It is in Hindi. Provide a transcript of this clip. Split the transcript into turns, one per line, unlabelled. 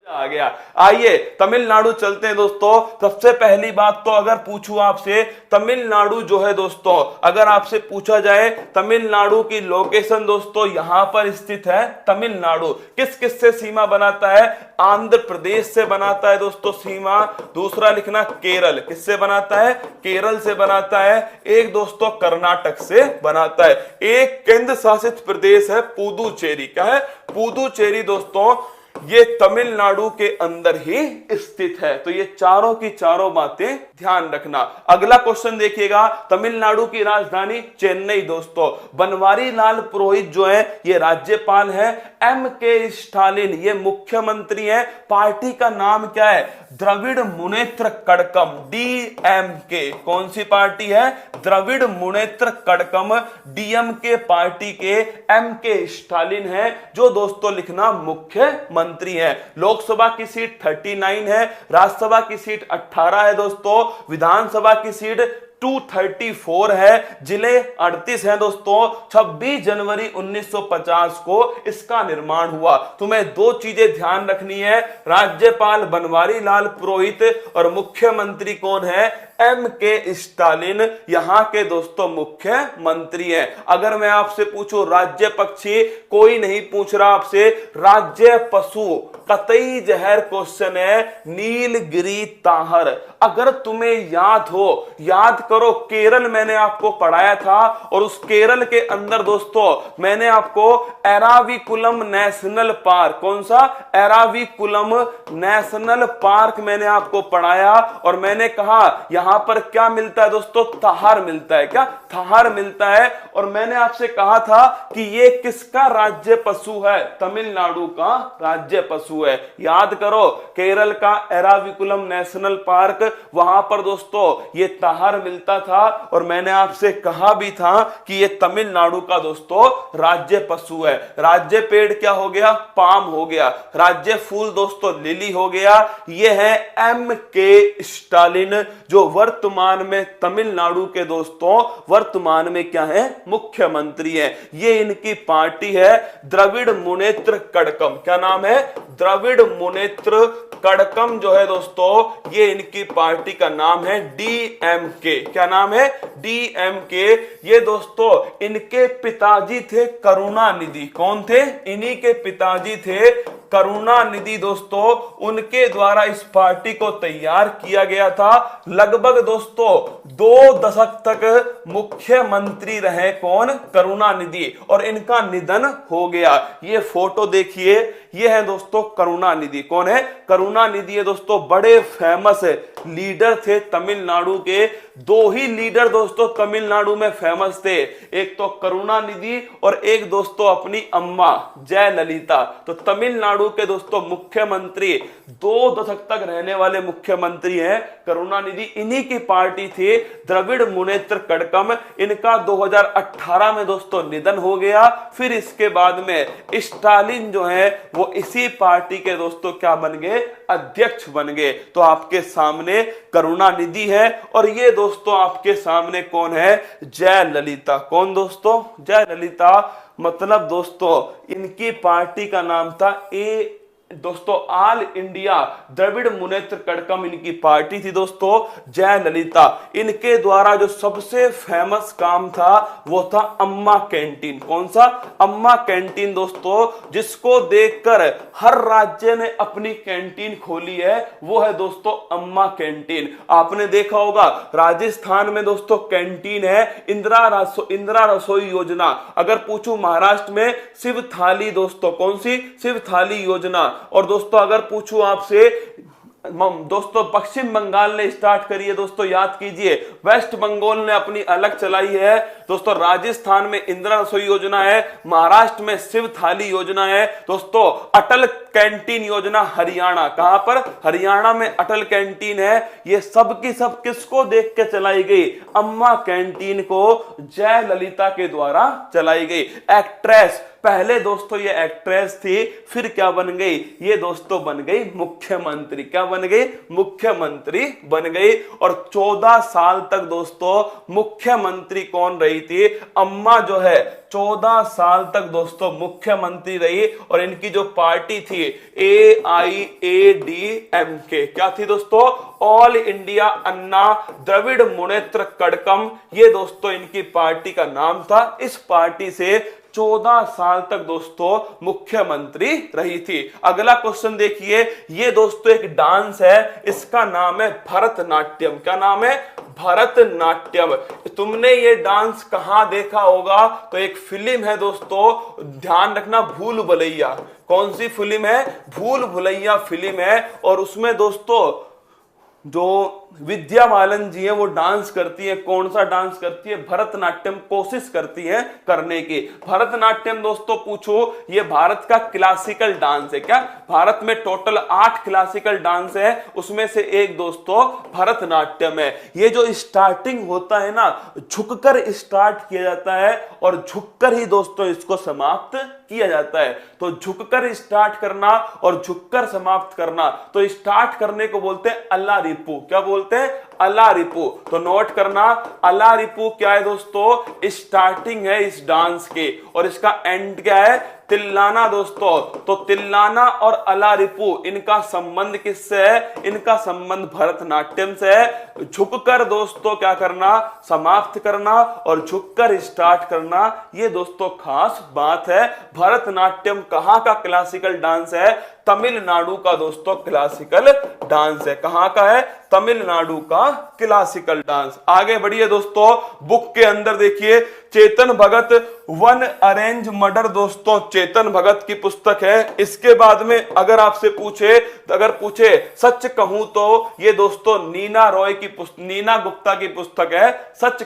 आ गया। आइए तमिलनाडु चलते हैं दोस्तों। सबसे पहली बात तो अगर पूछूं आपसे, तमिलनाडु जो है दोस्तों, अगर आपसे पूछा जाए तमिलनाडु की लोकेशन दोस्तों यहां पर स्थित है। तमिलनाडु किस किस से सीमा बनाता है? आंध्र प्रदेश से बनाता है दोस्तों सीमा। दूसरा लिखना केरल, किससे बनाता है? केरल से बनाता है। एक दोस्तों कर्नाटक से बनाता है। एक केंद्र शासित प्रदेश है पुदुचेरी। क्या है? पुदुचेरी दोस्तों ये तमिलनाडु के अंदर ही स्थित है। तो ये चारों की चारों बातें ध्यान रखना। अगला क्वेश्चन देखिएगा, तमिलनाडु की राजधानी चेन्नई दोस्तों। बनवारी लाल पुरोहित जो है ये राज्यपाल है। एम के स्टालिन ये मुख्यमंत्री है। पार्टी का नाम क्या है? द्रविड़ मुनेत्र कड़कम, डीएमके। कौन सी पार्टी है? द्रविड़ मुनेत्र कड़कम, डीएमके पार्टी के एम के स्टालिन है जो दोस्तों लिखना मुख्यमंत्री है। लोकसभा की सीट 39 है, राज्यसभा की सीट 18 है दोस्तों, विधानसभा की सीट 234 है, जिले 38 हैं दोस्तों। 26 जनवरी 1950 को इसका निर्माण हुआ। तुम्हें दो चीजें ध्यान रखनी है, राज्यपाल बनवारी लाल पुरोहित और मुख्यमंत्री कौन है? एम के स्टालिन यहां के दोस्तों मुख्यमंत्री हैं। अगर मैं आपसे पूछूं राज्य पक्षी, कोई नहीं पूछ रहा आपसे। राज्य पशु कतई जहर क्वेश्चन है, नीलगिरी ताहर। अगर तुम्हें याद हो, याद करो, केरल मैंने आपको पढ़ाया था और उस केरल के अंदर दोस्तों मैंने आपको एराविकुलम नेशनल पार्क, कौन सा? एराविकुलम नेशनल पार्क मैंने आपको पढ़ाया और मैंने कहा यहां पर क्या मिलता है दोस्तों? थाहर मिलता है। क्या? थाहर मिलता है। और मैंने आपसे कहा था कि ये किसका राज्य पशु है? तमिलनाडु का राज्य पशु है। याद करो, केरल का एराविकुलम नेशनल पार्क, वहां पर दोस्तों ये ताहर मिलता था और मैंने आपसे कहा भी था कि ये तमिलनाडु का दोस्तों राज्य पशु है। राज्य पेड़ क्या हो गया? पाम हो गया। राज्य फूल दोस्तों लिली हो गया। ये है एम के स्टालिन जो वर्तमान में तमिलनाडु के दोस्तों वर्तमान में क्या है? मुख्यमंत्री है। ये इनकी पार्टी है द्रविड़ मुनेत्र कड़कम। क्या नाम है? द्रविड़ मुनेत्र कड़कम जो है दोस्तों ये इनकी पार्टी का नाम है डीएमके। क्या नाम है? डीएमके। ये दोस्तों इनके पिताजी थे करुणानिधि। कौन थे? इन्हीं के पिताजी थे करुणानिधि दोस्तों। उनके द्वारा इस पार्टी को तैयार किया गया था। लगभग दोस्तों 2 दशक तक मुख्यमंत्री रहे कौन? करुणानिधि, और इनका निधन हो गया। ये फोटो देखिए, ये है दोस्तों करुणानिधि। कौन है? करुणानिधि है दोस्तों, बड़े फेमस लीडर थे तमिलनाडु के। दो ही लीडर दोस्तों तमिलनाडु में फेमस थे, एक तो करुणानिधि और एक दोस्तों अपनी अम्मा जयललिता। तो तमिलनाडु के दोस्तों मुख्यमंत्री 2 दशक तक रहने वाले मुख्यमंत्री हैं करुणानिधि। इन्हीं की पार्टी थी द्रविड़ मुनेत्र कड़कम। इनका 2018 में दोस्तों निधन हो गया। फिर इसके बाद में स्टालिन जो है वो इसी पार्टी के दोस्तों क्या बन गए? अध्यक्ष बन गए। तो आपके सामने करुणानिधि है और ये दोस्तों आपके सामने कौन है? जयललिता। कौन दोस्तों? जयललिता। मतलब दोस्तों इनकी पार्टी का नाम था दोस्तों ऑल इंडिया द्रविड़ मुनेत्र कड़कम इनकी पार्टी थी दोस्तों। जयललिता, इनके द्वारा जो सबसे फेमस काम था वो था अम्मा कैंटीन। कौन सा? अम्मा कैंटीन दोस्तों, जिसको देखकर हर राज्य ने अपनी कैंटीन खोली है, वो है दोस्तों अम्मा कैंटीन। आपने देखा होगा राजस्थान में दोस्तों कैंटीन है, इंदिरा रसोई योजना। अगर पूछूं महाराष्ट्र में शिव थाली दोस्तों, कौन सी? शिव थाली योजना। और दोस्तों अगर पूछूं आपसे दोस्तों पश्चिम बंगाल ने स्टार्ट करी है दोस्तों, याद कीजिए। वेस्ट बंगाल ने अपनी अलग चलाई है दोस्तों। राजस्थान में इंदिरा रसोई योजना है, महाराष्ट्र में शिव थाली योजना है दोस्तों। अटल कैंटीन योजना हरियाणा, कहां पर? हरियाणा में अटल कैंटीन है। ये सब की सब किसको देख के चलाई गई? अम्मा कैंटीन को जयललिता के द्वारा चलाई गई। एक्ट्रेस, पहले दोस्तों ये एक्ट्रेस थी, फिर क्या बन गई? ये दोस्तों बन गई मुख्यमंत्री। क्या बन गई? मुख्यमंत्री बन गई। और 14 साल तक दोस्तों मुख्यमंत्री कौन रही थी? अम्मा जो है 14 साल तक दोस्तों मुख्यमंत्री रही और इनकी जो पार्टी थी AIADMK क्या थी दोस्तों, ऑल इंडिया अन्ना द्रविड़ मुनेत्र कड़कम, ये दोस्तों इनकी पार्टी का नाम था। इस पार्टी से 14 साल तक दोस्तों मुख्यमंत्री रही थी। अगला क्वेश्चन देखिए, ये दोस्तों एक डांस है, इसका नाम है भरतनाट्यम। क्या नाम है, भरतनाट्यम। तुमने ये डांस कहां देखा होगा, तो एक फिल्म है दोस्तों, ध्यान रखना, भूल भुलैया। कौन सी फिल्म है, भूल भुलैया फिल्म है। और उसमें दोस्तों जो विद्या बालन जी है वो डांस करती है। कौन सा डांस करती है, भरतनाट्यम कोशिश करती है करने की। भरतनाट्यम दोस्तों पूछो, ये भारत का क्लासिकल डांस है। क्या, भारत में टोटल 8 क्लासिकल डांस है, उसमें से एक दोस्तों भरतनाट्यम है। ये जो स्टार्टिंग होता है ना, झुककर स्टार्ट किया जाता है और झुककर ही दोस्तों इसको समाप्त किया जाता है। तो झुककर स्टार्ट करना और झुककर समाप्त करना, तो स्टार्ट करने को बोलते हैं अल्ला रिपू। क्या बोलते हैं, अल्ला रिपू। तो नोट करना, अल्ला रिपू क्या है दोस्तों, स्टार्टिंग है इस डांस के, और इसका एंड क्या है, तिल्लाना दोस्तों। तो तिल्लाना और अल्ला रिपू, इनका संबंध किससे है, इनका संबंध भरतनाट्यम से है। झुककर दोस्तों क्या करना, समाप्त करना, और झुककर स्टार्ट करना, ये दोस्तों खास बात है। भरतनाट्यम कहां का क्लासिकल डांस है, तमिलनाडु का दोस्तों क्लासिकल डांस है। कहां का है, तमिलनाडु का क्लासिकल डांस। आगे बढ़िए दोस्तों, बुक के अंदर देखिए, Chetan Bhagat one arrange murder दोस्तों चेतन भगत की पुस्तक है। इसके बाद में अगर आपसे पूछे सच कहूं तो ये दोस्तों नीना गुप्ता की पुस्तक है, सच